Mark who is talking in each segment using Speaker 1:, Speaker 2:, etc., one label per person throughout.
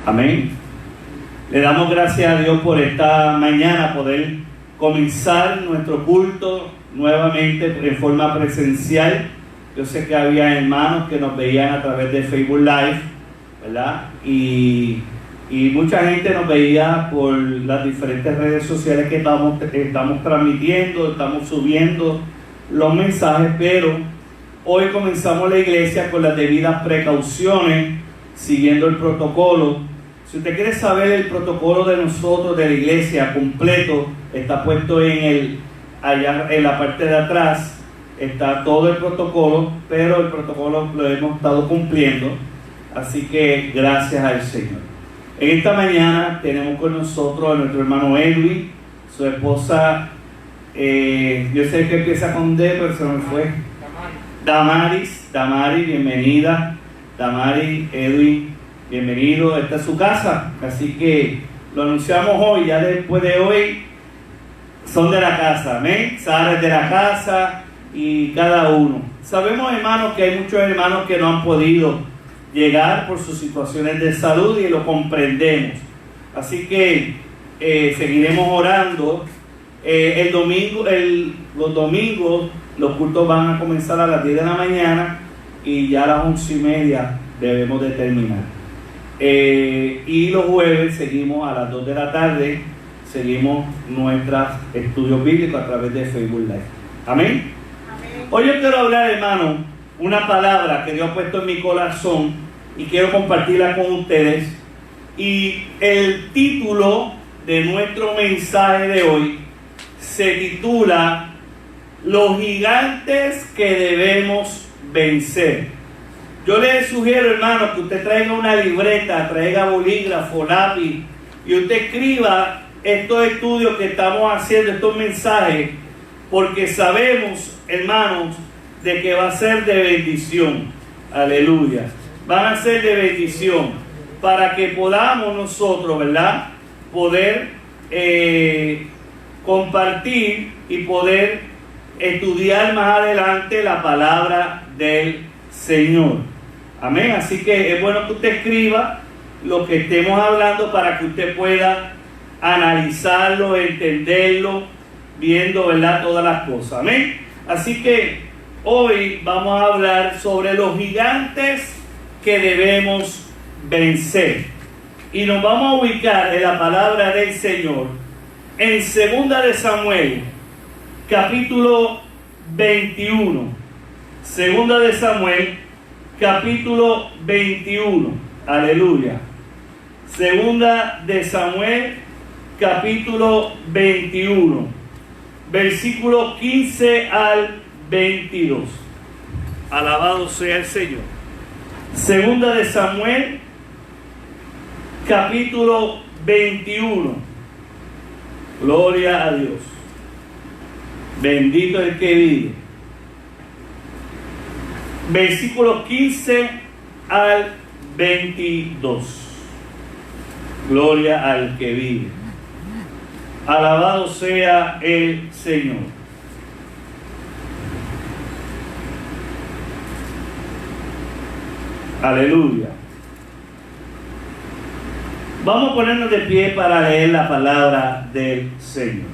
Speaker 1: Amén. Le damos gracias a Dios por esta mañana poder comenzar nuestro culto nuevamente en forma presencial. Yo sé que había hermanos que nos veían a través de Facebook Live, ¿verdad? Y mucha gente nos veía por las diferentes redes sociales que estamos transmitiendo, estamos subiendo los mensajes, pero hoy comenzamos la iglesia con las debidas precauciones, siguiendo el protocolo. Si usted quiere saber el protocolo de nosotros, de la iglesia completo, está puesto allá en la parte de atrás, está todo el protocolo, pero el protocolo lo hemos estado cumpliendo, así que gracias al Señor. En esta mañana tenemos con nosotros a nuestro hermano Edwin, su esposa, yo sé que empieza con D, pero se me fue. Damaris, bienvenida. Damaris, Edwin, bienvenido. Esta es su casa, así que lo anunciamos hoy. Ya después de hoy son de la casa, amén. Sara es de la casa y cada uno. Sabemos, hermanos, que hay muchos hermanos que no han podido llegar por sus situaciones de salud y lo comprendemos. Así que seguiremos orando. Los domingos los cultos van a comenzar a las 10 de la mañana y ya a las 11:30 debemos de terminar. Y los jueves seguimos a las 2 de la tarde, seguimos nuestros estudios bíblicos a través de Facebook Live. Amén. Hoy yo quiero hablar, hermano, una palabra que Dios ha puesto en mi corazón y quiero compartirla con ustedes. Y el título de nuestro mensaje de hoy se titula Los gigantes que debemos vencer. Yo les sugiero, hermano, que usted traiga una libreta, traiga bolígrafo, lápiz y usted escriba estos estudios que estamos haciendo, estos mensajes, porque sabemos, hermanos, de que va a ser de bendición. Aleluya. Van a ser de bendición para que podamos nosotros, ¿verdad?, poder compartir y poder estudiar más adelante la palabra del Señor. Amén. Así que es bueno que usted escriba lo que estemos hablando para que usted pueda analizarlo, entenderlo, viendo, ¿verdad?, todas las cosas. Amén. Así que hoy vamos a hablar sobre los gigantes que debemos vencer. Y nos vamos a ubicar en la palabra del Señor en 2 de Samuel, capítulo 21. 2 de Samuel, capítulo 21. Aleluya. 2 de Samuel, capítulo 21. Versículo 15 al 22. Alabado sea el Señor. 2 de Samuel, capítulo 21. Gloria a Dios. Bendito el que vive. Versículos 15 al 22. Gloria al que vive. Alabado sea el Señor. Aleluya. Vamos a ponernos de pie para leer la palabra del Señor.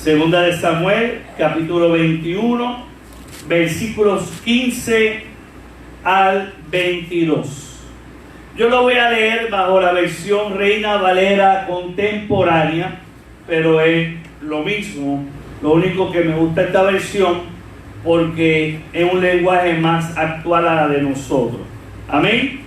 Speaker 1: 2 de Samuel, capítulo 21, versículos 15 al 22. Yo lo voy a leer bajo la versión Reina Valera contemporánea, pero es lo mismo. Lo único que me gusta esta versión porque es un lenguaje más actual a la de nosotros. Amén.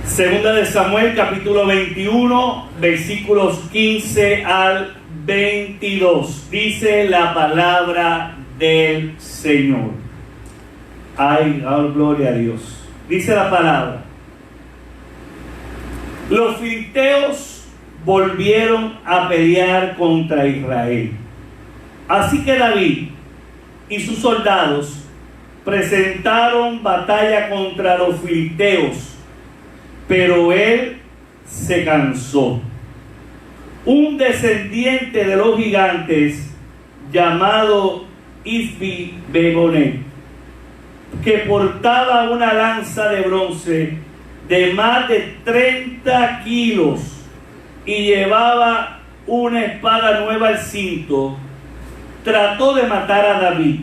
Speaker 1: 2 de Samuel, capítulo 21, versículos 15 al 22. Dice la palabra del Señor. Ay, gloria a Dios. Dice la palabra: los filisteos volvieron a pelear contra Israel. Así que David y sus soldados presentaron batalla contra los filisteos, pero él se cansó. Un descendiente de los gigantes llamado Isbi-Benob, que portaba una lanza de bronce, de más de 30 kilos y llevaba una espada nueva al cinto, trató de matar a David.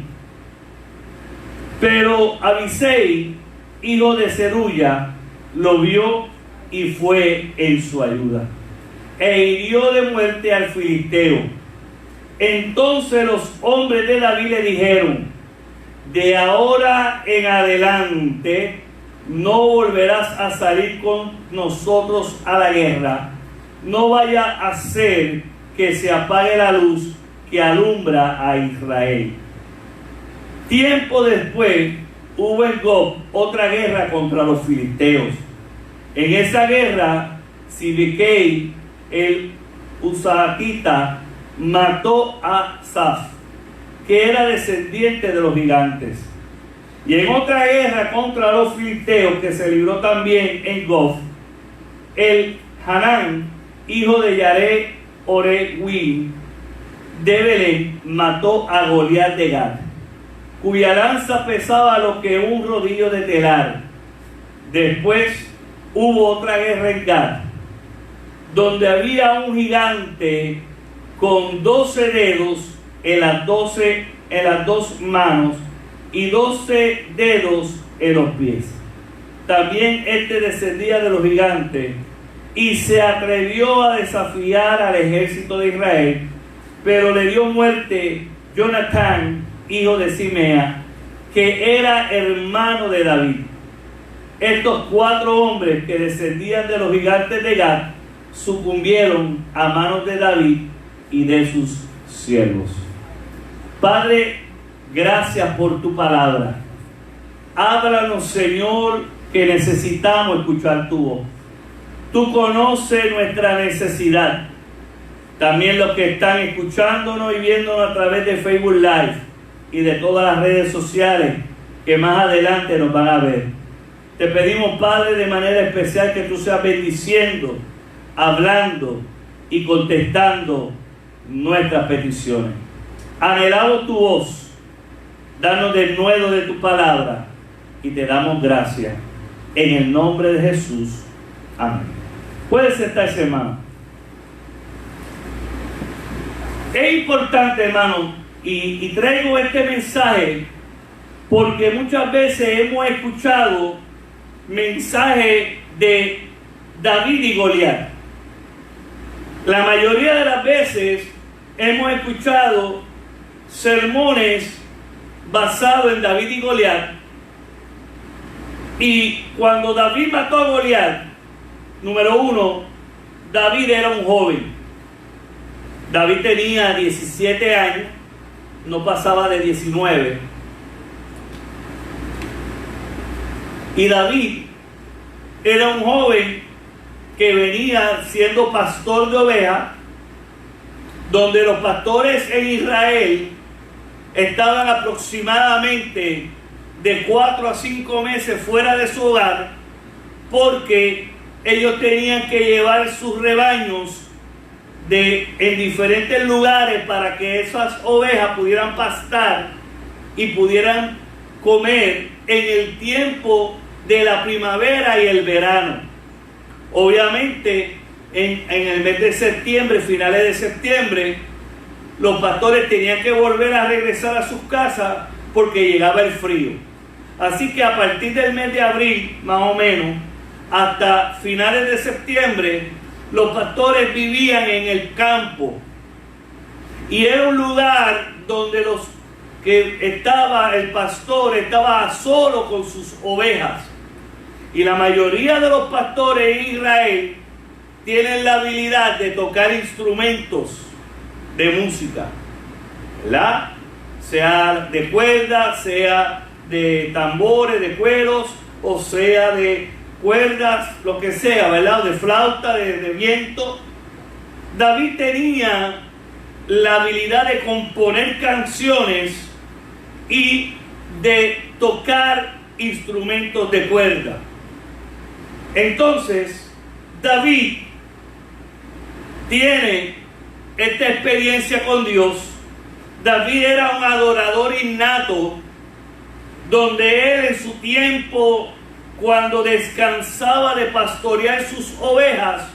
Speaker 1: Pero Abisai, hijo de Zeruya, lo vio y fue en su ayuda, e hirió de muerte al filisteo. Entonces los hombres de David le dijeron: de ahora en adelante no volverás a salir con nosotros a la guerra. No vaya a ser que se apague la luz que alumbra a Israel. Tiempo después hubo en Gob otra guerra contra los filisteos. En esa guerra, Sibekai, el Husatita, mató a Saf, que era descendiente de los gigantes. Y en otra guerra contra los filisteos, que se libró también en Gob, el Hanán, hijo de Yareh Oregui de Belén, mató a Goliat de Gat, cuya lanza pesaba lo que un rodillo de telar. Después hubo otra guerra en Gat, donde había un gigante con 12 dedos en las dos manos y 12 dedos en los pies. También este descendía de los gigantes y se atrevió a desafiar al ejército de Israel, pero le dio muerte Jonatán, hijo de Simea, que era hermano de David. Estos 4 hombres que descendían de los gigantes de Gat sucumbieron a manos de David y de sus siervos. Padre, gracias por tu palabra. Háblanos, Señor, que necesitamos escuchar tu voz. Tú conoces nuestra necesidad. También los que están escuchándonos y viéndonos a través de Facebook Live y de todas las redes sociales que más adelante nos van a ver. Te pedimos, Padre, de manera especial que tú seas bendiciendo, hablando y contestando nuestras peticiones. Anhelamos tu voz. Danos del nuevo de tu palabra y te damos gracias. En el nombre de Jesús. Amén. Puede sentarse, hermano. Es importante, hermano, y traigo este mensaje porque muchas veces hemos escuchado mensajes de David y Goliat. La mayoría de las veces hemos escuchado sermones basados en David y Goliat. Y cuando David mató a Goliat, número 1, David era un joven. David tenía 17 años, no pasaba de 19. Y David era un joven que venía siendo pastor de ovejas, donde los pastores en Israel estaban aproximadamente de 4 a 5 meses fuera de su hogar, porque ellos tenían que llevar sus rebaños en diferentes lugares para que esas ovejas pudieran pastar y pudieran comer en el tiempo de la primavera y el verano. Obviamente en el mes de septiembre, finales de septiembre, los pastores tenían que volver a regresar a sus casas porque llegaba el frío. Así que a partir del mes de abril, más o menos, hasta finales de septiembre, los pastores vivían en el campo. Y era un lugar donde el pastor estaba solo con sus ovejas. Y la mayoría de los pastores en Israel tienen la habilidad de tocar instrumentos de música, ¿verdad? Sea de cuerda, sea de tambores, de cueros, o sea de cuerdas, lo que sea, ¿verdad? De flauta, de viento. David tenía la habilidad de componer canciones y de tocar instrumentos de cuerda. Entonces, David tiene esta experiencia con Dios. David era un adorador innato, donde él en su tiempo, cuando descansaba de pastorear sus ovejas,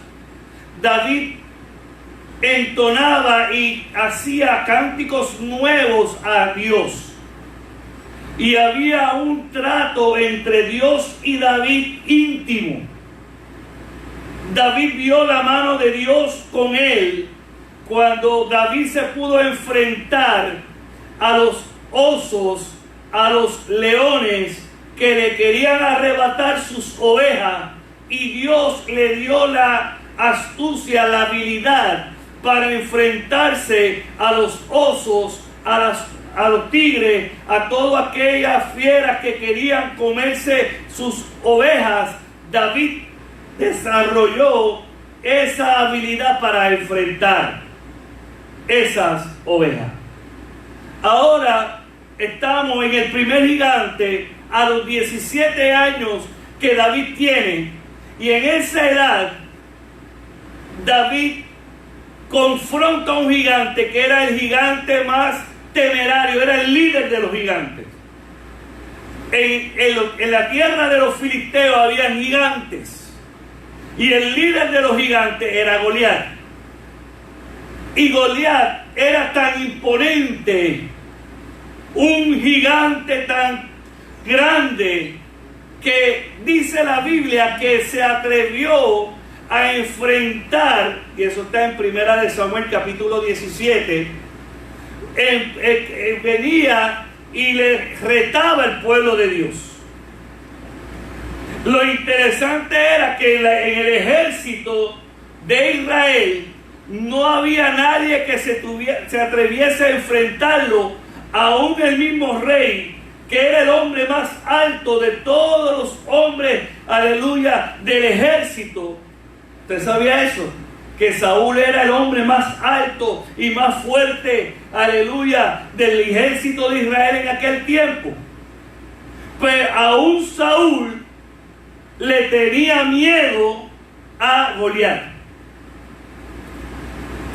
Speaker 1: David entonaba y hacía cánticos nuevos a Dios. Y había un trato entre Dios y David íntimo. David vio la mano de Dios con él cuando David se pudo enfrentar a los osos, a los leones que le querían arrebatar sus ovejas, y Dios le dio la astucia, la habilidad para enfrentarse a los osos, a los tigres, a todas aquellas fieras que querían comerse sus ovejas. David desarrolló esa habilidad para enfrentar esas ovejas. Ahora estamos en el primer gigante a los 17 años que David tiene, y en esa edad David confronta a un gigante que era el gigante más temerario, era el líder de los gigantes. En la tierra de los filisteos había gigantes, y el líder de los gigantes era Goliat. Y Goliat era tan imponente, un gigante tan grande, que dice la Biblia que se atrevió a enfrentar, y eso está en 1 Samuel capítulo 17, venía y le retaba al pueblo de Dios. Lo interesante era que en el ejército de Israel no había nadie que se atreviese a enfrentarlo, aún el mismo rey, que era el hombre más alto de todos los hombres, aleluya, del ejército. ¿Usted sabía eso? Que Saúl era el hombre más alto y más fuerte, aleluya, del ejército de Israel en aquel tiempo. Pues aún Saúl le tenía miedo a Goliat.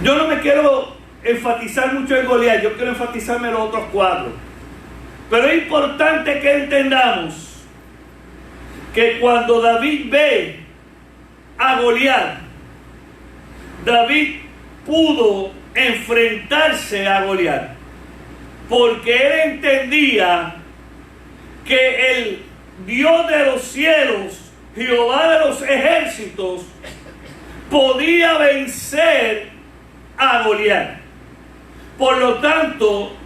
Speaker 1: Yo no me quiero enfatizar mucho en Goliat, yo quiero enfatizarme en los otros cuatro. Pero es importante que entendamos que cuando David ve a Goliat, David pudo enfrentarse a Goliat, porque él entendía que el Dios de los cielos, Jehová de los ejércitos, podía vencer a Goliat. Por lo tanto,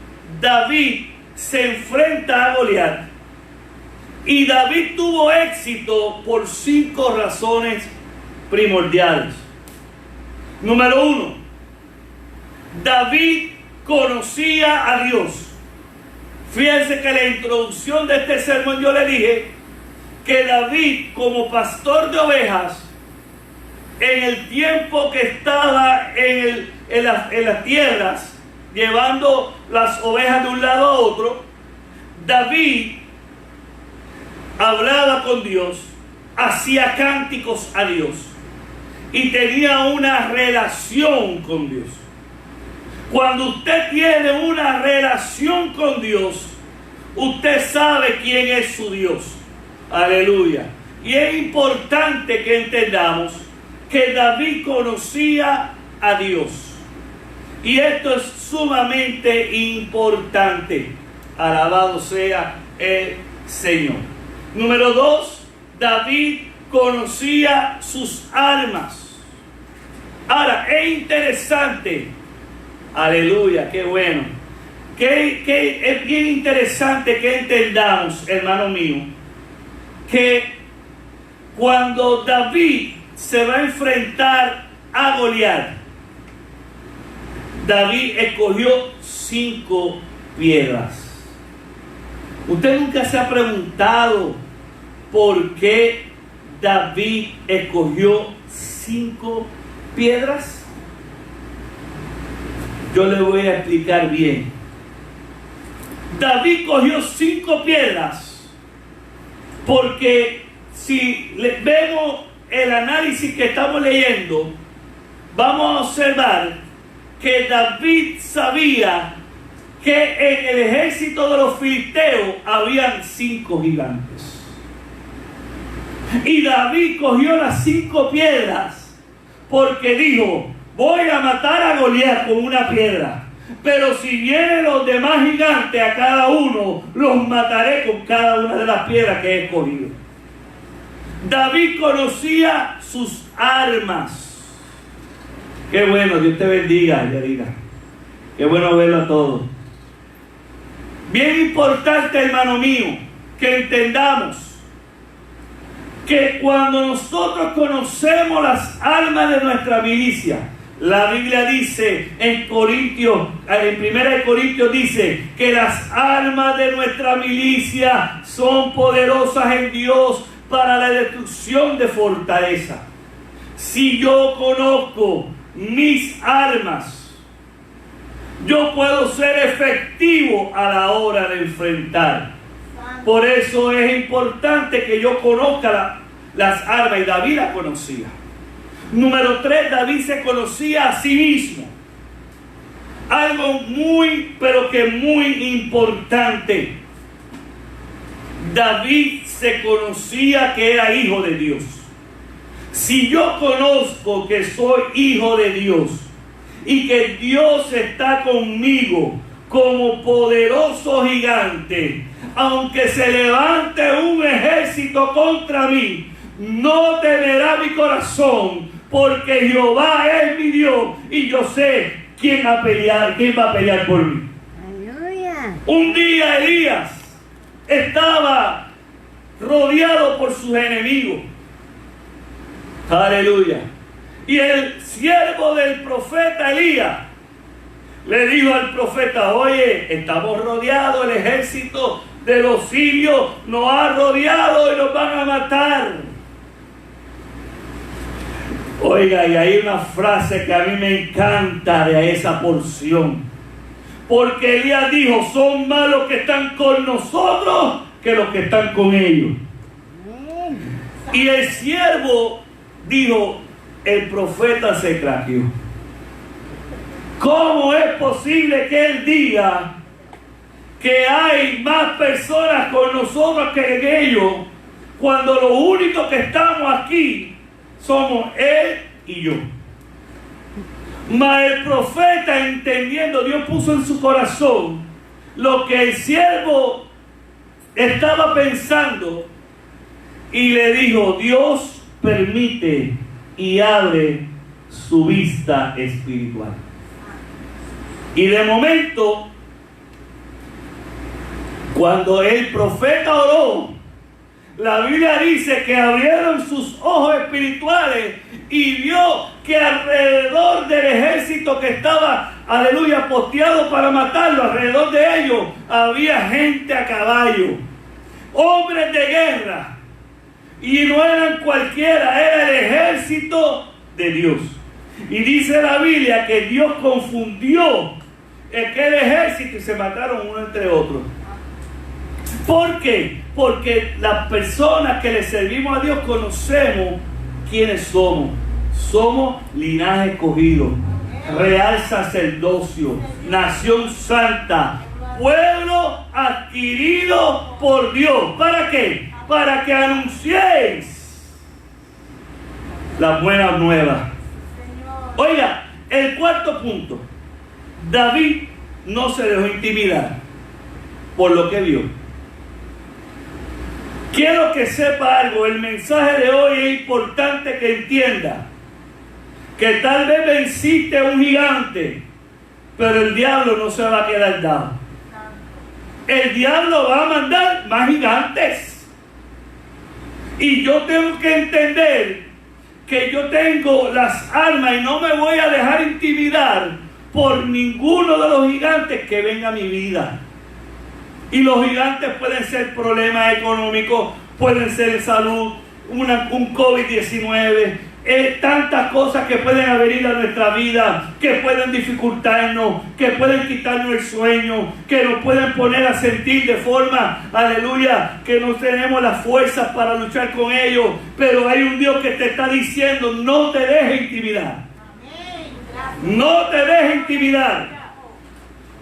Speaker 1: David se enfrenta a Goliat, y David tuvo éxito por 5 razones primordiales. Número 1, David conocía a Dios. Fíjense que en la introducción de este sermón yo le dije que David, como pastor de ovejas, en el tiempo que estaba en las tierras, llevando las ovejas de un lado a otro, David hablaba con Dios, hacía cánticos a Dios y tenía una relación con Dios. Cuando usted tiene una relación con Dios, usted sabe quién es su Dios. Aleluya. Y es importante que entendamos que David conocía a Dios. Y esto es sumamente importante. Alabado sea el Señor. Número 2, David conocía sus armas. Ahora, es interesante. Aleluya, qué bueno. Es bien interesante que entendamos, hermano mío, que cuando David se va a enfrentar a Goliat, David escogió 5 piedras. ¿Usted nunca se ha preguntado por qué David escogió 5 piedras? Yo le voy a explicar bien. David cogió 5 piedras porque si vemos el análisis que estamos leyendo, vamos a observar que David sabía que en el ejército de los filisteos habían 5 gigantes. Y David cogió las 5 piedras porque dijo: voy a matar a Goliat con una piedra, pero si vienen los demás gigantes, a cada uno los mataré con cada una de las piedras que he escogido. David conocía sus armas. Qué bueno, Dios te bendiga, Yarina. Qué bueno verlo a todos. Bien importante, hermano mío, que entendamos que cuando nosotros conocemos las armas de nuestra milicia, la Biblia dice en 1 Corintios dice que las armas de nuestra milicia son poderosas en Dios para la destrucción de fortaleza. Si yo conozco mis armas, yo puedo ser efectivo a la hora de enfrentar. Por eso es importante que yo conozca las armas, y David las conocía. Número 3, David se conocía a sí mismo. Algo muy, pero que muy importante. David se conocía que era hijo de Dios. Si yo conozco que soy hijo de Dios y que Dios está conmigo como poderoso gigante, aunque se levante un ejército contra mí, no temerá mi corazón, porque Jehová es mi Dios y yo sé quién va a pelear por mí. Aleluya. Un día Elías estaba rodeado por sus enemigos. Aleluya. Y el siervo del profeta Elías le dijo al profeta: oye, estamos rodeados, el ejército de los sirios nos ha rodeado y nos van a matar. Oiga, y hay una frase que a mí me encanta de esa porción. Porque Elías dijo: son más los que están con nosotros que los que están con ellos. Y el siervo dijo: el profeta se craqueó. ¿Cómo es posible que él diga que hay más personas con nosotros que en ellos, cuando lo único que estamos aquí somos él y yo? Mas el profeta, entendiendo, Dios puso en su corazón lo que el siervo estaba pensando, y le dijo: Dios permite y abre su vista espiritual. Y de momento, cuando el profeta oró, la Biblia dice que abrieron sus ojos espirituales y vio que alrededor del ejército que estaba, aleluya, posteado para matarlo, alrededor de ellos había gente a caballo, hombres de guerra, y no eran cualquiera, era el ejército de Dios. Y dice la Biblia que Dios confundió aquel ejército y se mataron uno entre otros. ¿Por qué? Porque las personas que le servimos a Dios conocemos quiénes somos. Somos linaje escogido, real sacerdocio, nación santa, pueblo adquirido por Dios. ¿Para qué? Para que anunciéis las buenas nuevas. Oiga, el cuarto punto. David no se dejó intimidar por lo que vio. Quiero que sepa algo. El mensaje de hoy es importante que entienda que tal vez venciste a un gigante, pero el diablo no se va a quedar dado. El diablo va a mandar más gigantes. Y yo tengo que entender que yo tengo las armas y no me voy a dejar intimidar por ninguno de los gigantes que venga a mi vida. Y los gigantes pueden ser problemas económicos, pueden ser salud, un COVID-19, tantas cosas que pueden venir a nuestra vida, que pueden dificultarnos, que pueden quitarnos el sueño, que nos pueden poner a sentir de forma, aleluya, que no tenemos las fuerzas para luchar con ellos. Pero hay un Dios que te está diciendo: no te dejes intimidar. No te dejes intimidar.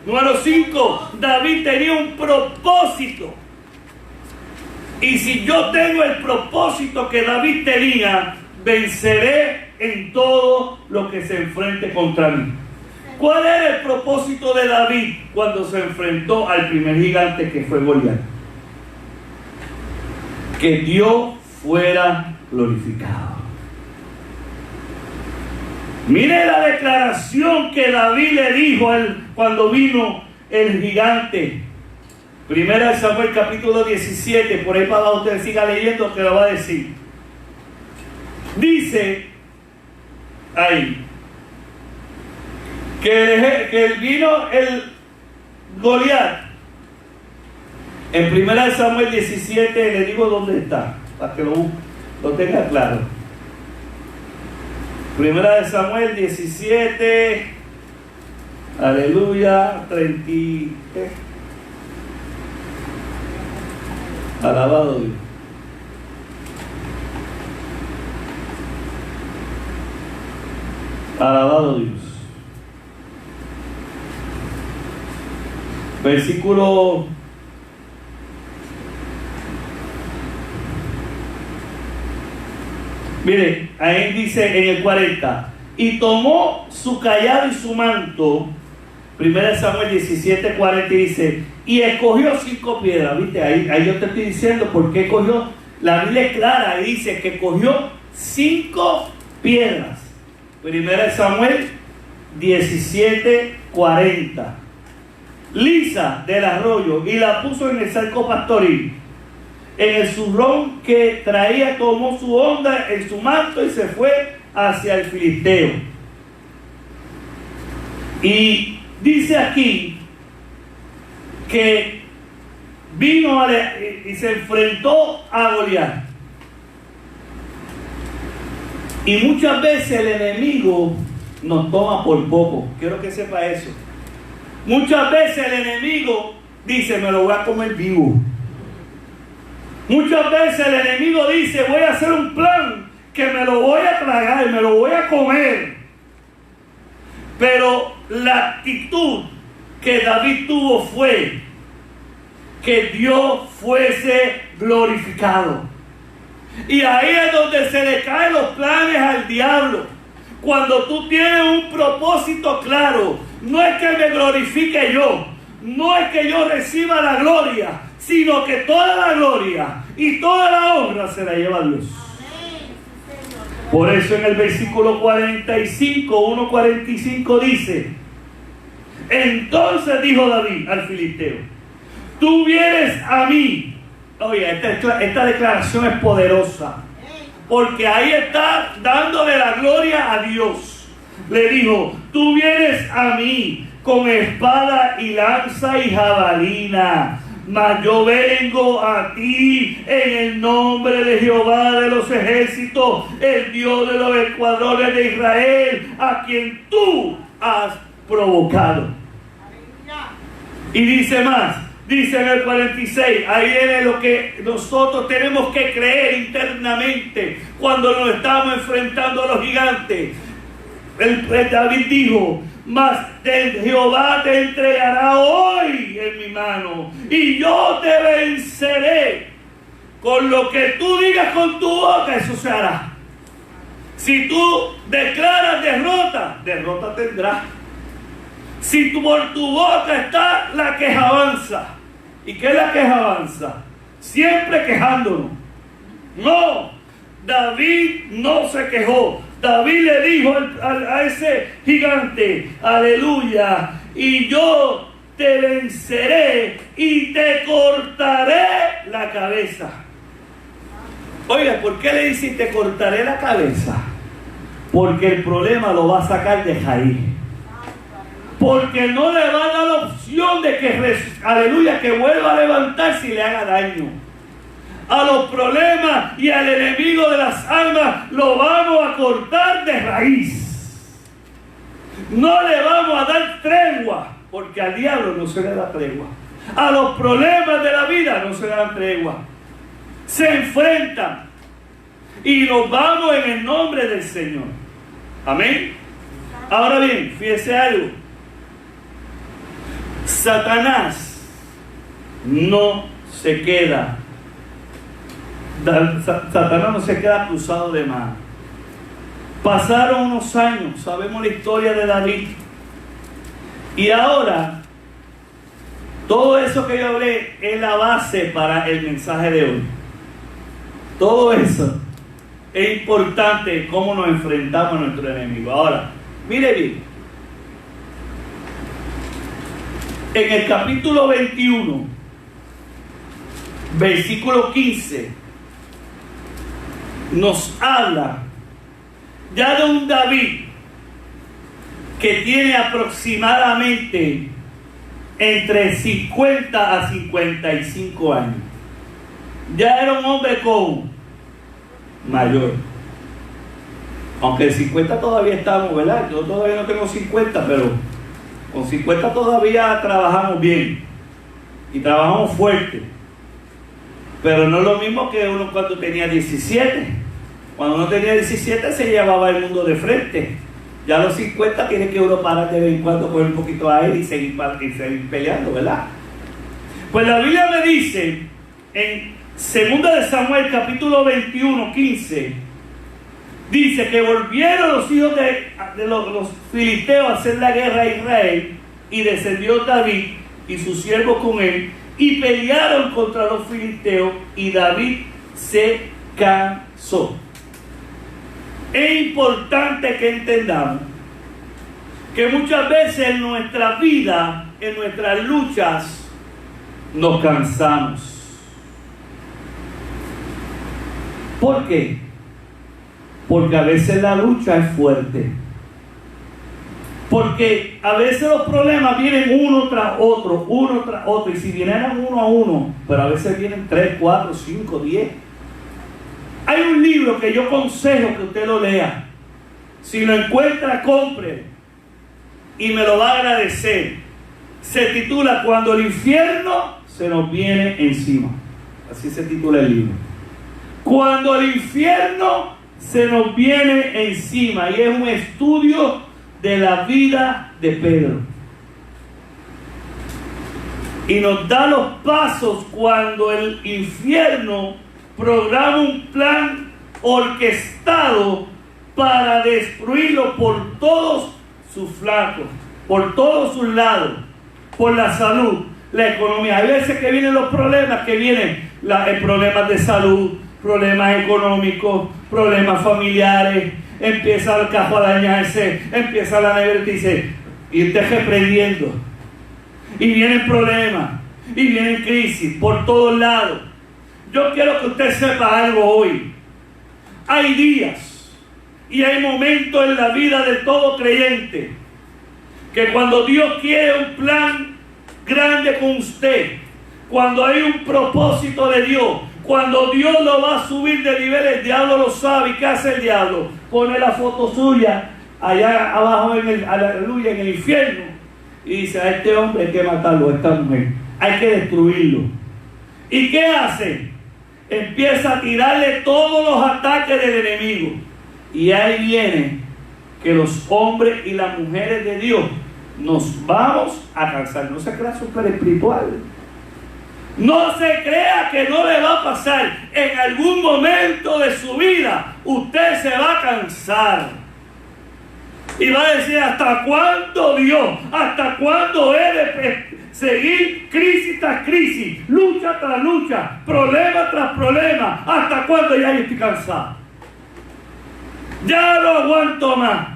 Speaker 1: Número 5, David tenía un propósito. Y si yo tengo el propósito que David tenía, venceré en todo lo que se enfrente contra mí. ¿Cuál era el propósito de David cuando se enfrentó al primer gigante que fue Goliat? Que Dios fuera glorificado. Mire la declaración que David le dijo a él cuando vino el gigante. Primera de Samuel capítulo 17, por ahí para usted siga leyendo que lo va a decir. Dice ahí que vino el Goliat. En primera de Samuel 17 le digo dónde está, para que lo tenga claro. Primera de Samuel 17, aleluya, 30. Alabado Dios. Alabado Dios. Versículo 'Mire, ahí dice en el 40, y tomó su cayado y su manto, 1 Samuel 17, 40, y dice, y escogió 5 piedras. ¿Viste? Ahí yo te estoy diciendo por qué cogió. La Biblia es clara y dice que cogió 5 piedras. 1 Samuel 17, 40. Lisa del arroyo, y la puso en el cerco pastoril. En el zurrón que traía tomó su honda en su manto y se fue hacia el filisteo. Y dice aquí que vino y se enfrentó a Goliat. Y muchas veces el enemigo nos toma por poco. Quiero que sepa eso. Muchas veces el enemigo dice, me lo voy a comer vivo. Muchas veces el enemigo dice, voy a hacer un plan que me lo voy a tragar, me lo voy a comer. Pero la actitud que David tuvo fue que Dios fuese glorificado. Y ahí es donde se le caen los planes al diablo. Cuando tú tienes un propósito claro, no es que me glorifique yo, no es que yo reciba la gloria, sino que toda la gloria y toda la honra se la lleva Dios. Por eso en el versículo 45, 1:45 dice, entonces dijo David al filisteo, tú vienes a mí. Oye, esta declaración es poderosa, porque ahí está dándole la gloria a Dios. Le dijo, tú vienes a mí con espada y lanza y jabalina, mas yo vengo a ti en el nombre de Jehová de los ejércitos, el Dios de los escuadrones de Israel, a quien tú has provocado. Y dice más, dice en el 46, ahí viene lo que nosotros tenemos que creer internamente cuando nos estamos enfrentando a los gigantes. David dijo, mas Jehová te entregará hoy en mi mano y yo te venceré. Con lo que tú digas con tu boca, eso se hará. Si tú declaras derrota, derrota tendrás. Si por tu boca está la quejanza. ¿Y qué es la quejanza? Siempre quejándonos. No, David no se quejó. David le dijo a ese gigante, aleluya, y yo te venceré y te cortaré la cabeza. Oiga, ¿por qué le dice te cortaré la cabeza? Porque el problema lo va a sacar de raíz. Porque no le va a dar la opción de que, aleluya, que vuelva a levantarse y le haga daño. A los problemas y al enemigo de las almas lo vamos a cortar de raíz. No le vamos a dar tregua, porque al diablo no se le da tregua. A los problemas de la vida no se le dan tregua. Se enfrentan y nos vamos en el nombre del Señor. Amén. Ahora bien, fíjese algo. Satanás no se queda Satanás no se queda cruzado de mano. Pasaron unos años, sabemos la historia de David. Y ahora, todo eso que yo hablé es la base para el mensaje de hoy. Todo eso es importante, cómo nos enfrentamos a nuestro enemigo. Ahora, mire bien. En el capítulo 21, versículo 15, nos habla ya de un David que tiene aproximadamente entre 50 a 55 años. Ya era un hombre mayor. Aunque 50 todavía estamos, ¿verdad? Yo todavía no tengo 50, pero con 50 todavía trabajamos bien. Y trabajamos fuerte. Pero no es lo mismo que uno cuando tenía 17. Cuando uno tenía 17 se llevaba el mundo de frente. Ya a los 50 tiene que uno parar de vez en cuando, coger un poquito de aire y seguir peleando, ¿verdad? Pues la Biblia me dice en 2 de Samuel capítulo 21, 15, dice que volvieron los hijos de los filisteos a hacer la guerra a Israel, y descendió David y sus siervos con él y pelearon contra los filisteos, y David se cansó. Es importante que entendamos que muchas veces en nuestra vida, en nuestras luchas, nos cansamos. ¿Por qué? Porque a veces la lucha es fuerte. Porque a veces los problemas vienen uno tras otro, y si vinieran uno a uno, pero a veces vienen 3, 4, 5, 10. Hay un libro que yo aconsejo que usted lo lea. Si lo encuentra, compre y me lo va a agradecer. Se titula Cuando el infierno se nos viene encima. Así se titula el libro. Cuando el infierno se nos viene encima. Y es un estudio de la vida de Pedro. Y nos da los pasos cuando el infierno programa un plan orquestado para destruirlo por todos sus flancos, por todos sus lados, por la salud, la economía. Hay veces que vienen los problemas, que vienen problemas de salud, problemas económicos, problemas familiares, empieza el cajón a dañarse, empieza la nevera y dice, y usted reprendiendo, y vienen problemas, y vienen crisis por todos lados. Yo quiero que usted sepa algo hoy. Hay días y hay momentos en la vida de todo creyente que cuando Dios quiere un plan grande con usted, cuando hay un propósito de Dios, cuando Dios lo va a subir de nivel, el diablo lo sabe. ¿Y qué hace el diablo? Pone la foto suya allá abajo en el infierno y dice, a este hombre hay que matarlo, a esta mujer hay que destruirlo. ¿Y qué hace? Empieza a tirarle todos los ataques del enemigo. Y ahí viene que los hombres y las mujeres de Dios nos vamos a cansar. No se crea súper espiritual. No se crea que no le va a pasar. En algún momento de su vida usted se va a cansar y va a decir, ¿hasta cuándo, Dios? ¿Hasta cuándo he de seguir crisis tras crisis, lucha tras lucha, problema tras problema? ¿Hasta cuándo? Ya yo estoy cansado, ya no aguanto más.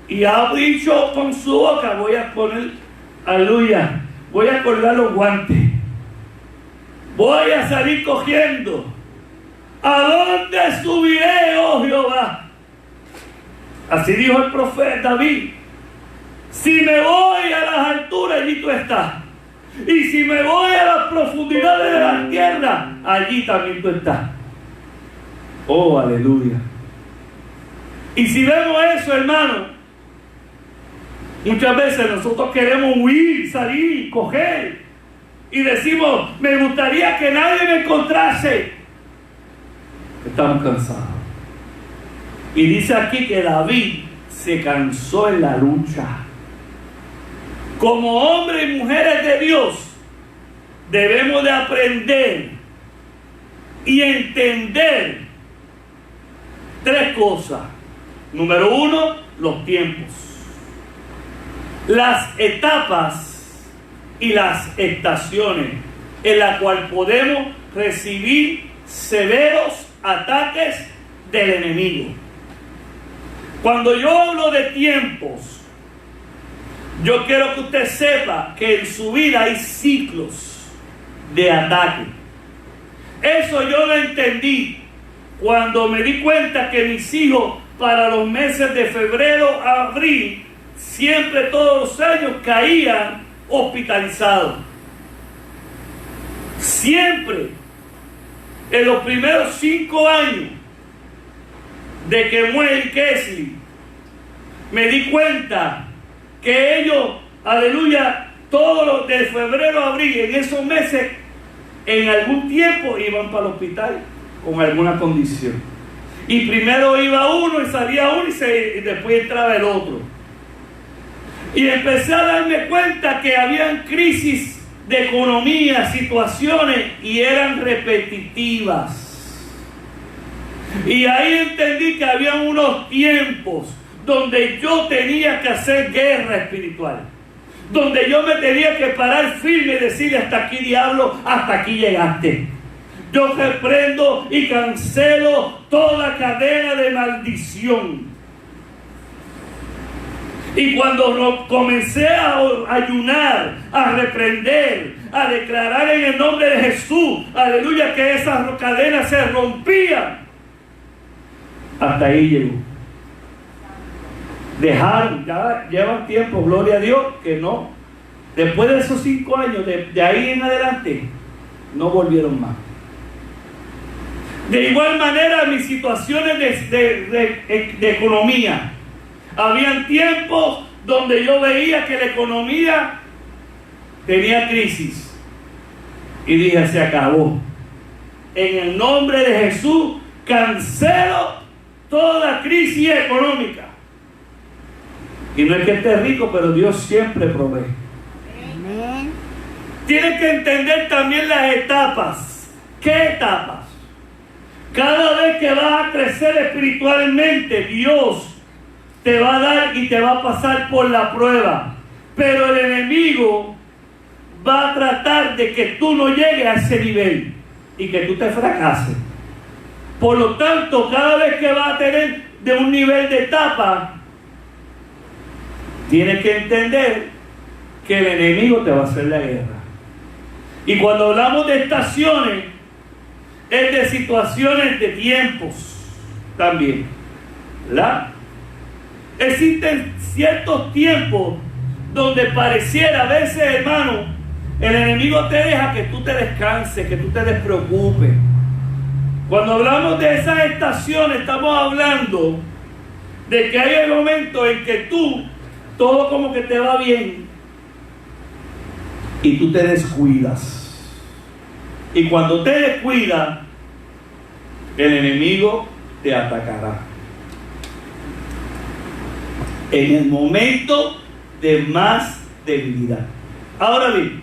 Speaker 1: Y ha dicho con su boca, voy a poner, aleluya, voy a colgar los guantes, voy a salir cogiendo. ¿A dónde subiré, oh Jehová? Así dijo el profeta David. Si me voy a las alturas, allí tú estás. Y si me voy a las profundidades de la tierra, allí también tú estás. Oh, aleluya. Y si vemos eso, hermano, muchas veces nosotros queremos huir, salir, coger, y decimos, me gustaría que nadie me encontrase. Estamos cansados. Y dice aquí que David se cansó en la lucha. Como hombres y mujeres de Dios, debemos de aprender y entender tres cosas. Número uno, los tiempos, las etapas y las estaciones en las cuales podemos recibir severos ataques del enemigo. Cuando yo hablo de tiempos, yo quiero que usted sepa que en su vida hay ciclos de ataque. Eso yo lo entendí cuando me di cuenta que mis hijos para los meses de febrero a abril, siempre todos los años caían hospitalizados. Siempre, en los primeros 5 años de que muere Kesley, me di cuenta que ellos, aleluya, todos los de febrero a abril, en esos meses, en algún tiempo iban para el hospital con alguna condición. Y primero iba uno y salía uno y después entraba el otro. Y empecé a darme cuenta que habían crisis de economía, situaciones, y eran repetitivas. Y ahí entendí que había unos tiempos donde yo tenía que hacer guerra espiritual, donde yo me tenía que parar firme y decirle: hasta aquí, diablo, hasta aquí llegaste. Yo reprendo y cancelo toda cadena de maldición. Y cuando comencé a ayunar, a reprender, a declarar en el nombre de Jesús, aleluya, que esas cadenas se rompían, hasta ahí llegó. Dejaron, ya llevan tiempo, gloria a Dios, que no. Después de esos 5 años, de ahí en adelante, no volvieron más. De igual manera, mis situaciones de economía. Habían tiempos donde yo veía que la economía tenía crisis. Y dije: se acabó. En el nombre de Jesús, cancelo toda crisis económica. Y no es que esté rico, pero Dios siempre provee. Amén. Tienes que entender también las etapas. ¿Qué etapas? Cada vez que vas a crecer espiritualmente, Dios te va a dar y te va a pasar por la prueba. Pero el enemigo va a tratar de que tú no llegues a ese nivel y que tú te fracases. Por lo tanto, cada vez que vas a tener de un nivel de etapa, tienes que entender que el enemigo te va a hacer la guerra. Y cuando hablamos de estaciones, es de situaciones de tiempos también, ¿verdad? Existen ciertos tiempos donde pareciera, a veces, hermano, el enemigo te deja que tú te descanses, que tú te despreocupes. Cuando hablamos de esas estaciones, estamos hablando de que hay el momento en que tú, todo como que te va bien, y tú te descuidas. Y cuando te descuidas, el enemigo te atacará. En el momento de más debilidad. Ahora bien,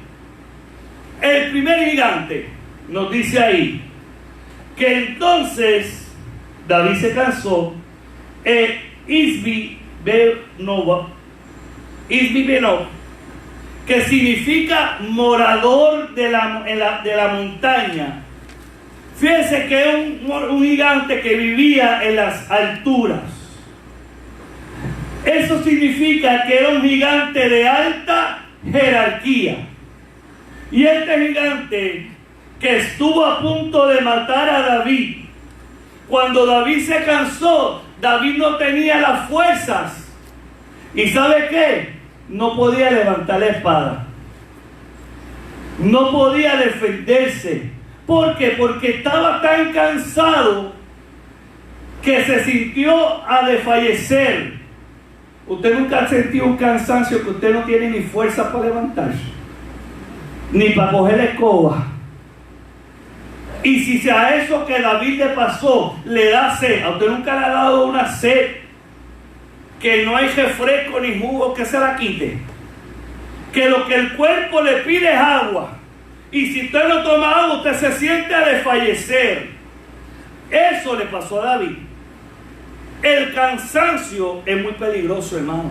Speaker 1: el primer gigante nos dice ahí que entonces David se cansó. Isbi-Benob, que significa morador de la montaña. Fíjense que es un gigante que vivía en las alturas. Eso significa que era un gigante de alta jerarquía. Y este gigante que estuvo a punto de matar a David, cuando David se cansó, David no tenía las fuerzas. ¿Y sabe qué? No podía levantar la espada. No podía defenderse. ¿Por qué? Porque estaba tan cansado que se sintió a desfallecer. Usted nunca ha sentido un cansancio que usted no tiene ni fuerza para levantarse, ni para coger la escoba. Y si a eso que David le pasó le da sed, a usted nunca le ha dado una sed que no hay refresco ni jugo que se la quite, que lo que el cuerpo le pide es agua, Y si usted no toma agua, usted se siente a desfallecer. Eso le pasó a David. El cansancio es muy peligroso, hermano.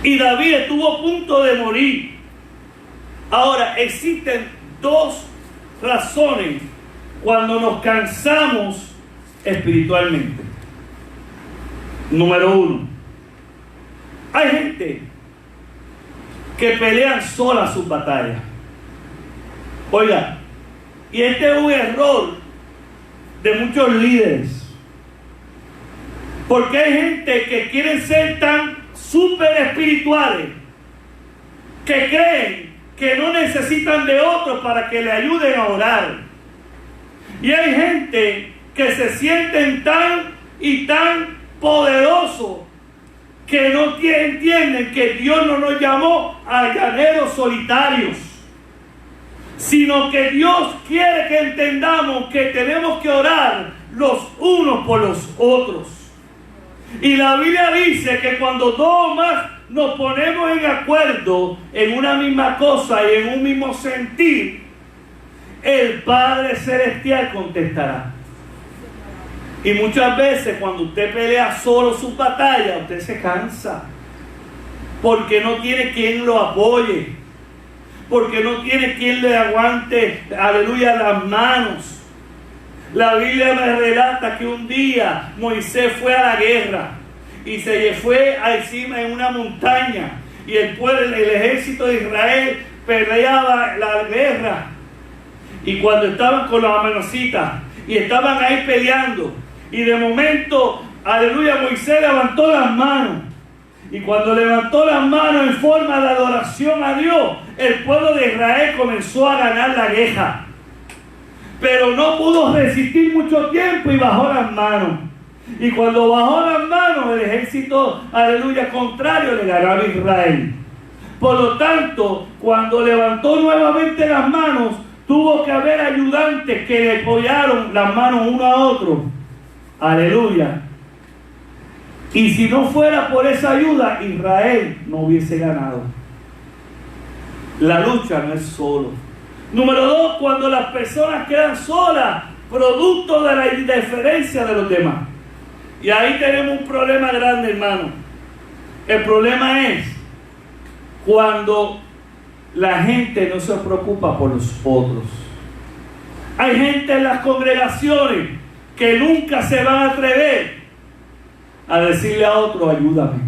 Speaker 1: Y David estuvo a punto de morir. Ahora, existen dos razones cuando nos cansamos espiritualmente. Número uno, hay gente que pelean sola sus batallas. Oiga, y este es un error de muchos líderes. Porque hay gente que quieren ser tan súper espirituales que creen que no necesitan de otros para que le ayuden a orar. Y hay gente que se sienten tan y tan poderosos que no entienden que Dios no nos llamó a llaneros solitarios, sino que Dios quiere que entendamos que tenemos que orar los unos por los otros. Y la Biblia dice que cuando dos o más nos ponemos en acuerdo en una misma cosa y en un mismo sentir, el Padre Celestial contestará. Y muchas veces cuando usted pelea solo su batalla, usted se cansa. Porque no tiene quien lo apoye. Porque no tiene quien le aguante, aleluya, las manos. La Biblia me relata que un día Moisés fue a la guerra y se fue encima en una montaña y el ejército de Israel peleaba la guerra, y cuando estaban con las manocitas y estaban ahí peleando, y de momento, aleluya, Moisés levantó las manos, y cuando levantó las manos en forma de adoración a Dios, el pueblo de Israel comenzó a ganar la guerra. Pero no pudo resistir mucho tiempo y bajó las manos. Y cuando bajó las manos, el ejército, aleluya, contrario le ganó a Israel. Por lo tanto, cuando levantó nuevamente las manos, tuvo que haber ayudantes que le apoyaron las manos uno a otro. Aleluya. Y si no fuera por esa ayuda, Israel no hubiese ganado. La lucha no es solo. Número dos, cuando las personas quedan solas, producto de la indiferencia de los demás. Y ahí tenemos un problema grande, hermano. El problema es cuando la gente no se preocupa por los otros. Hay gente en las congregaciones que nunca se van a atrever a decirle a otro: ayúdame,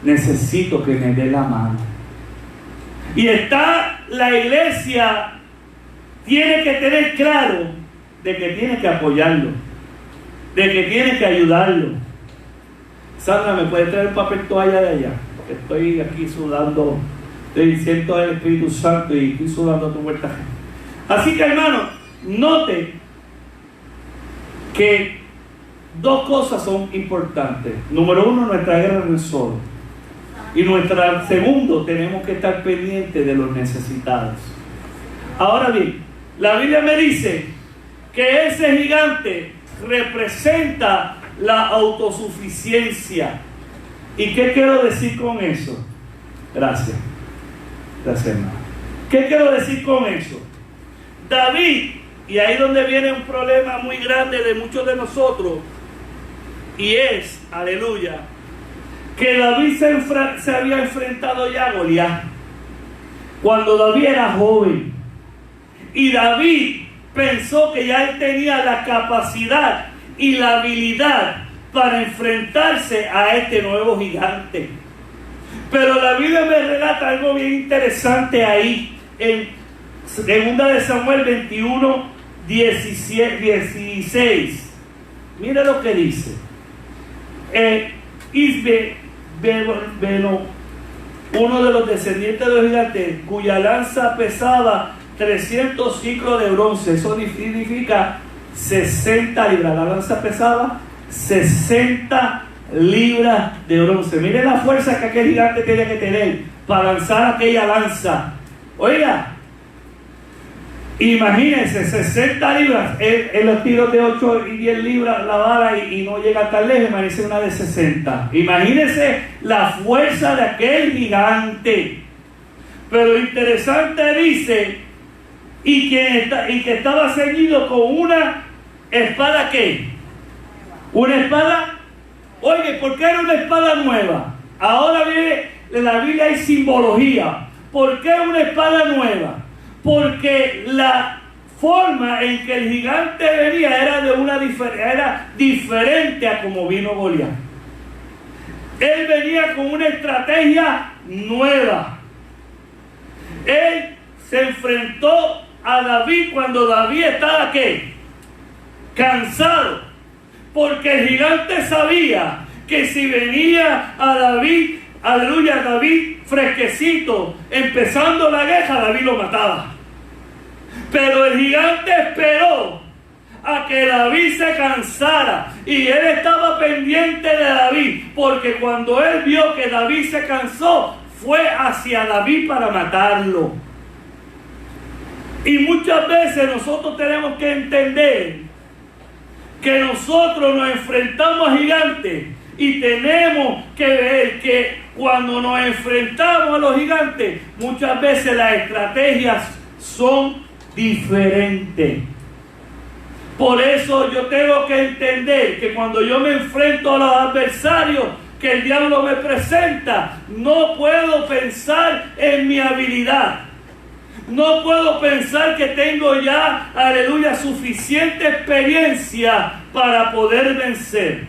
Speaker 1: necesito que me dé la mano. Y está la iglesia, tiene que tener claro de que tiene que apoyarlo, de que tiene que ayudarlo. Sandra, ¿me puede traer un papel toalla de allá? Porque estoy aquí sudando, estoy diciendo al Espíritu Santo y estoy sudando tu vuelta. Así que, hermano, note que dos cosas son importantes. Número uno, nuestra guerra no es solo. Y segundo, tenemos que estar pendientes de los necesitados. Ahora bien, la Biblia me dice que ese gigante representa la autosuficiencia. ¿Y qué quiero decir con eso? Gracias. Gracias, hermano. ¿Qué quiero decir con eso? David, y ahí donde viene un problema muy grande de muchos de nosotros, y es, aleluya, que David se había enfrentado ya a Goliat cuando David era joven, y David pensó que ya él tenía la capacidad y la habilidad para enfrentarse a este nuevo gigante. Pero la Biblia me relata algo bien interesante ahí en 2 Samuel 21, 16. Mira lo que dice. Uno de los descendientes de los gigantes, cuya lanza pesaba 300 ciclos de bronce, eso significa 60 libras. La lanza pesaba 60 libras de bronce. Miren la fuerza que aquel gigante tenía que tener para lanzar aquella lanza. Oiga, imagínense, 60 libras, en los tiros de 8 y 10 libras la bala y no llega tan lejos, imagínense una de 60. Imagínense la fuerza de aquel gigante. Pero interesante dice, y que estaba ceñido con una espada, ¿qué? Una espada. Oye, ¿por qué era una espada nueva? Ahora viene, en la Biblia hay simbología. ¿Por qué una espada nueva? Porque la forma en que el gigante venía era diferente a como vino Goliat. Él venía con una estrategia nueva. Él se enfrentó a David cuando David estaba, ¿qué? Cansado. Porque el gigante sabía que si venía a David, aleluya, David fresquecito, empezando la guerra, David lo mataba. Pero el gigante esperó a que David se cansara, y él estaba pendiente de David, porque cuando él vio que David se cansó, fue hacia David para matarlo. Y muchas veces nosotros tenemos que entender que nosotros nos enfrentamos a gigantes, y tenemos que ver que cuando nos enfrentamos a los gigantes, muchas veces las estrategias son diferentes. Por eso yo tengo que entender que cuando yo me enfrento a los adversarios que el diablo me presenta, no puedo pensar en mi habilidad. No puedo pensar que tengo ya, aleluya, suficiente experiencia para poder vencer.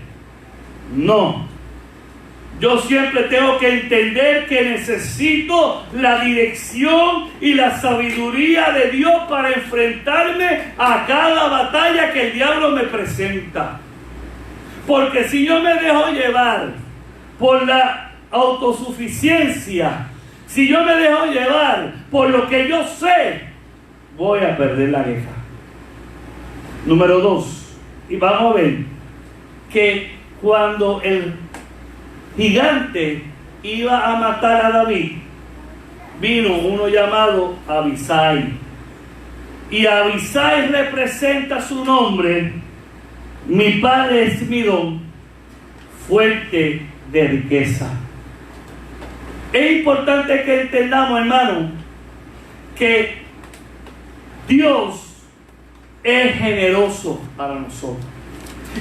Speaker 1: No. Yo siempre tengo que entender que necesito la dirección y la sabiduría de Dios para enfrentarme a cada batalla que el diablo me presenta. Porque si yo me dejo llevar por la autosuficiencia, si yo me dejo llevar por lo que yo sé, voy a perder la guerra. Número 2. Y vamos a ver que cuando el gigante iba a matar a David, vino uno llamado Abisai. Y Abisai representa su nombre: mi padre es Midón, fuerte de riqueza. Es importante que entendamos, hermano, que Dios es generoso para nosotros.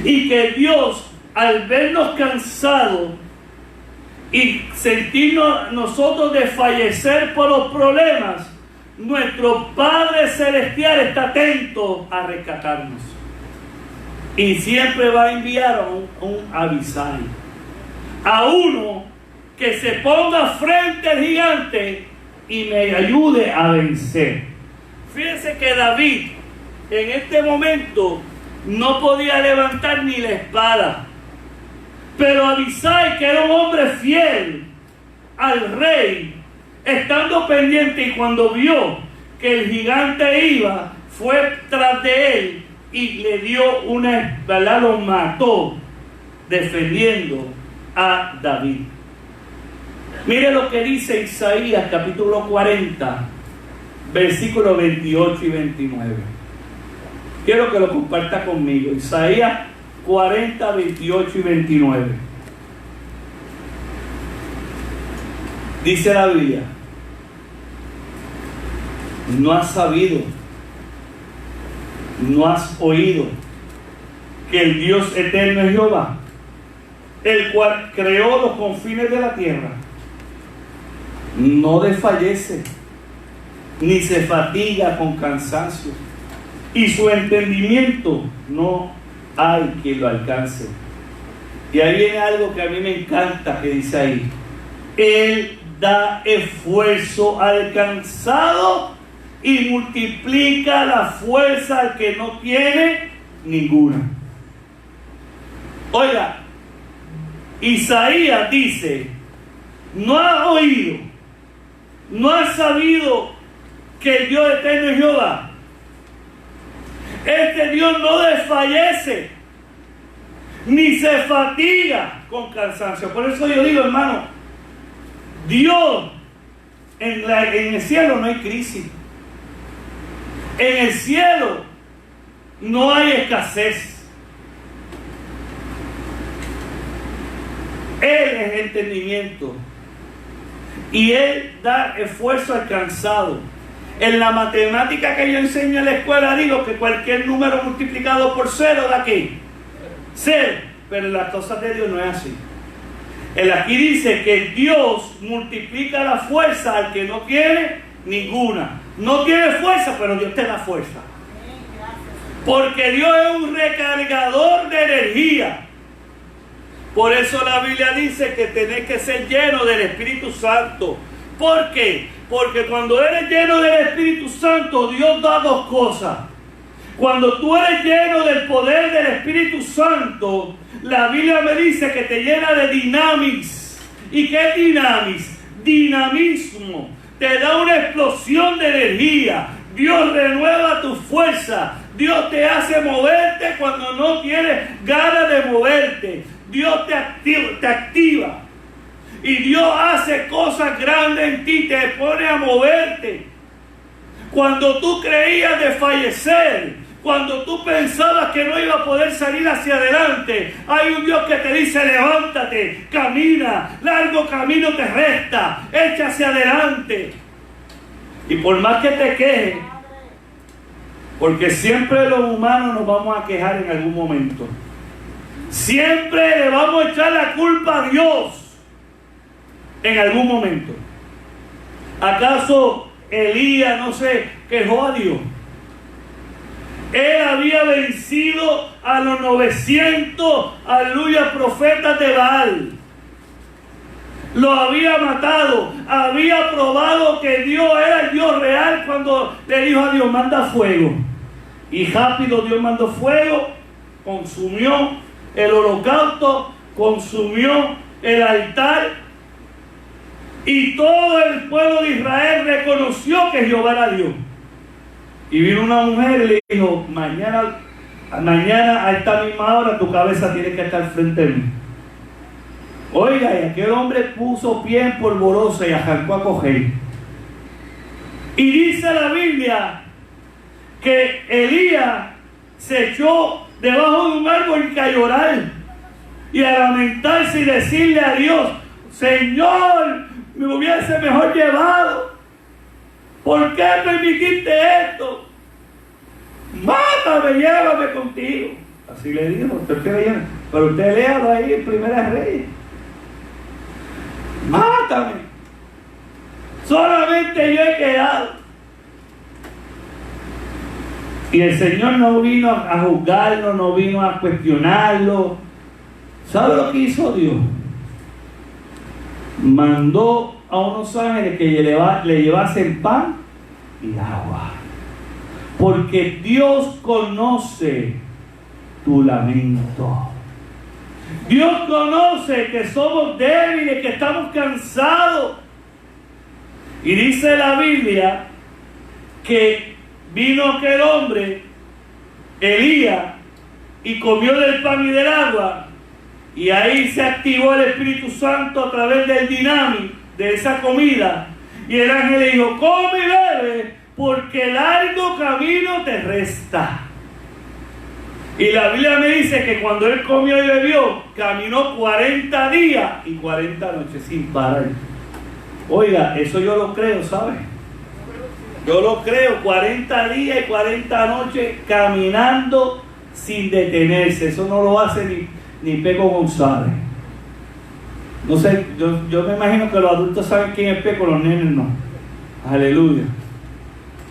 Speaker 1: Y que Dios, al vernos cansados y sentirnos nosotros de fallecer por los problemas, nuestro Padre Celestial está atento a rescatarnos. Y siempre va a enviar a un Abisai, a uno que se ponga frente al gigante y me ayude a vencer. Fíjense que David en este momento no podía levantar ni la espada, pero Abisai, que era un hombre fiel al rey, estando pendiente, y cuando vio que el gigante iba, fue tras de él y le dio una espada, lo mató, defendiendo a David. Mire lo que dice Isaías capítulo 40, versículos 28 y 29. Quiero que lo comparta conmigo. Isaías 40, 28 y 29. Dice la Biblia: no has sabido, no has oído que el Dios eterno es Jehová, el cual creó los confines de la tierra. No desfallece, ni se fatiga con cansancio, y su entendimiento no hay quien lo alcance. Y ahí viene algo que a mí me encanta, que dice ahí: Él da esfuerzo al cansado y multiplica la fuerza al que no tiene ninguna. Oiga, Isaías dice: no has oído, no has sabido que el Dios eterno es Jehová. Este Dios no desfallece ni se fatiga con cansancio. Por eso yo digo, hermano, Dios, en el cielo no hay crisis. En el cielo no hay escasez. Él es entendimiento. Y Él da esfuerzo al cansado. En la matemática que yo enseño en la escuela digo que cualquier número multiplicado por 0 da ¿qué? 0. Pero en las cosas de Dios no es así. Él aquí dice que Dios multiplica la fuerza al que no tiene ninguna. No tiene fuerza, pero Dios te da fuerza. Porque Dios es un recargador de energía. Por eso la Biblia dice que tenés que ser lleno del Espíritu Santo. ¿Por qué? Porque cuando eres lleno del Espíritu Santo, Dios da dos cosas. Cuando tú eres lleno del poder del Espíritu Santo, la Biblia me dice que te llena de dinamis. ¿Y qué es dinamis? Dinamismo. Te da una explosión de energía. Dios renueva tu fuerza. Dios te hace moverte cuando no tienes ganas de moverte. Dios te activa. Y Dios hace cosas grandes en ti, te pone a moverte. Cuando tú creías de fallecer, cuando tú pensabas que no iba a poder salir hacia adelante, hay un Dios que te dice: levántate, camina, largo camino te resta, echa hacia adelante. Y por más que te quejes, porque siempre los humanos nos vamos a quejar en algún momento, siempre le vamos a echar la culpa a Dios en algún momento. ¿Acaso Elías no se quejó a Dios? Él había vencido a los 900, aleluya, profetas de Baal. Lo había matado. Había probado que Dios era el Dios real cuando le dijo a Dios: manda fuego. Y rápido Dios mandó fuego, consumió el holocausto, consumió el altar. Y todo el pueblo de Israel reconoció que Jehová era Dios. Y vino una mujer y le dijo: mañana a esta misma hora tu cabeza tiene que estar frente a mí. Oiga, y aquel hombre puso pie en polvorosa y arrancó a coger. Y dice la Biblia que Elías se echó debajo de un árbol y a llorar y a lamentarse y decirle a Dios: Señor, me hubiese mejor llevado. ¿Por qué permitiste esto? Mátame, llévame contigo. Así le dijo. Pero usted léalo ahí en Primera Reyes. Mátame. Solamente yo he quedado. Y el Señor no vino a juzgarlo, no vino a cuestionarlo. ¿Sabe lo que hizo Dios? Mandó a unos ángeles que le llevasen pan y agua. Porque Dios conoce tu lamento. Dios conoce que somos débiles, que estamos cansados. Y dice la Biblia que vino aquel hombre, Elías, y comió del pan y del agua. Y ahí se activó el Espíritu Santo a través del dinamismo de esa comida. Y el ángel le dijo: come y bebe, porque largo camino te resta. Y la Biblia me dice que cuando él comió y bebió, caminó 40 días y 40 noches sin parar. Oiga, eso yo lo creo, ¿sabes? Yo lo creo, 40 días y 40 noches caminando sin detenerse. Eso no lo hace ni Peco González. No sé, yo me imagino que los adultos saben quién es Peco, los nenes no. Aleluya.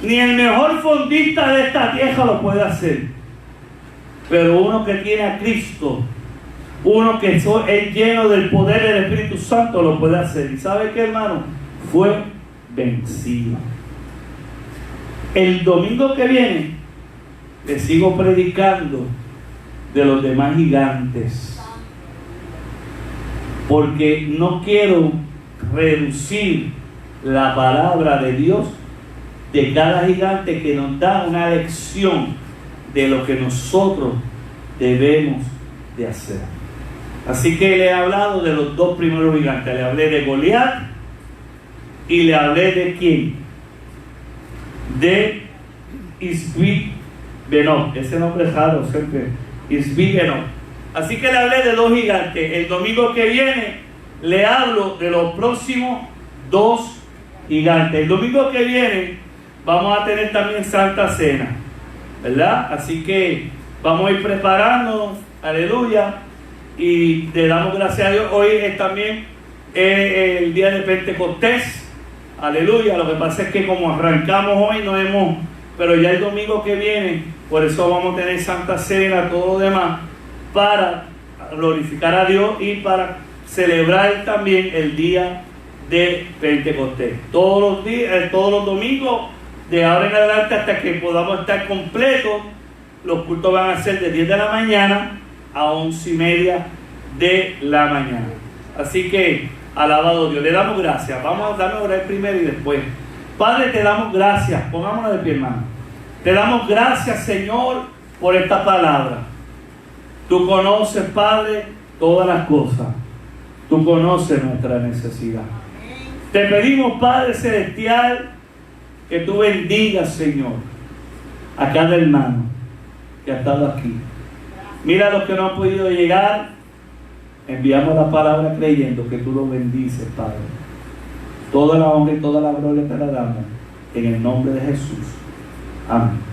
Speaker 1: Ni el mejor fondista de esta tierra lo puede hacer. Pero uno que tiene a Cristo, uno que es lleno del poder del Espíritu Santo, lo puede hacer. ¿Y sabe qué, hermano? Fue vencido. El domingo que viene le sigo predicando de los demás gigantes, porque no quiero reducir la palabra de Dios de cada gigante, que nos da una lección de lo que nosotros debemos de hacer. Así que le he hablado de los dos primeros gigantes. Le hablé de Goliat y le hablé de ¿quién? De Isbi-Benob. Ese nombre es raro siempre. Isbi-Benob. Así que le hablé de dos gigantes. El domingo que viene le hablo de los próximos 2 gigantes. El domingo que viene vamos a tener también Santa Cena, ¿verdad? Así que vamos a ir preparándonos, aleluya, y le damos gracias a Dios. Hoy es también el día de Pentecostés, aleluya. Lo que pasa es que como arrancamos hoy no hemos, pero ya el domingo que viene, por eso vamos a tener Santa Cena, todo lo demás, para glorificar a Dios y para celebrar también el día de Pentecostés. Todos los días, todos los domingos, de ahora en adelante hasta que podamos estar completos, los cultos van a ser de 10 de la mañana a 11:30 de la mañana. Así que, alabado Dios, le damos gracias. Vamos a darnos a orar primero y después. Padre, te damos gracias. Pongámonos de pie, hermano. Te damos gracias, Señor, por esta palabra. Tú conoces, Padre, todas las cosas. Tú conoces nuestra necesidad. Te pedimos, Padre Celestial, que tú bendigas, Señor, a cada hermano que ha estado aquí. Mira a los que no han podido llegar. Enviamos la palabra creyendo que tú los bendices, Padre. Toda la honra y toda la gloria te la damos en el nombre de Jesús. Amén.